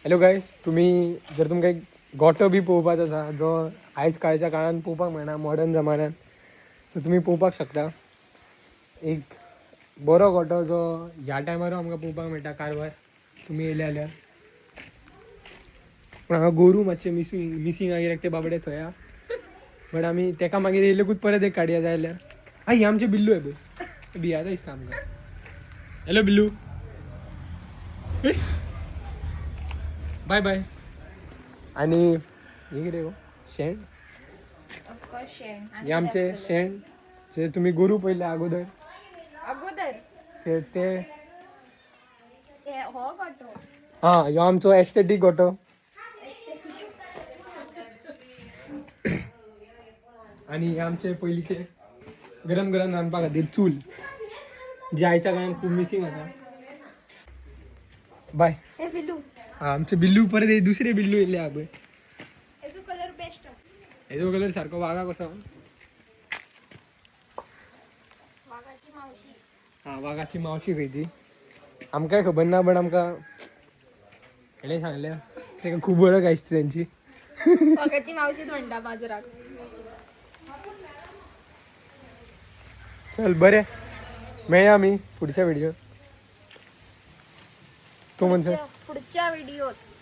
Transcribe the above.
Hello guys, तुम्ही जर तुमकां एक गोठो बी पोवपाचो आसा जो आयज कालच्या काळान पोवपाक मेळना मॉडर्न जमान्यान, सो तुम्ही पोवपाक शकता. एक बरो गोठो जो ह्या टायमार आमकां पोवपाक मेळटा कारवार, तुम्ही येयले जाल्यार. पूण हांगा गोरू मातशे मिसींग आहा, कित्याक ते बाबडे थंय आहा. बट आमी तेका मागीर येयलेकूच परत एक काडया जाय जाल्यार. ही आमचे बिल्लू आहे पळय, भियाता दिसता आमकां. Hello Billu, bye bye. आणि हे कितें गो, शेण? हे आमचे शेण जे तुम्ही गोरू पयले अगोदर ते हा, ह्यो आमचो एस्थेटीक गोठो. आणि हे आमचे पयलींचे गरम गरम रांदपा खातीर चूल, जे आयच्या काळान खूब मिसींग आसा. बाय. हा, आमचे बिल्लू परत दुसरे बिल्लू येयले हा पळय. हेजो कलर सारको वागा कसो. हा, वागाची मावशी खंयची आमकांय खबर ना, बट आमकां हेणे सांगल्या तेका खूब वळख आसता तेंची. वागाची मावशीच म्हणटा बाजराक. चल बरें, मेळया आमी पुढच्या व्हिडिओत. तो म्हणता पुढच्या व्हिडिओत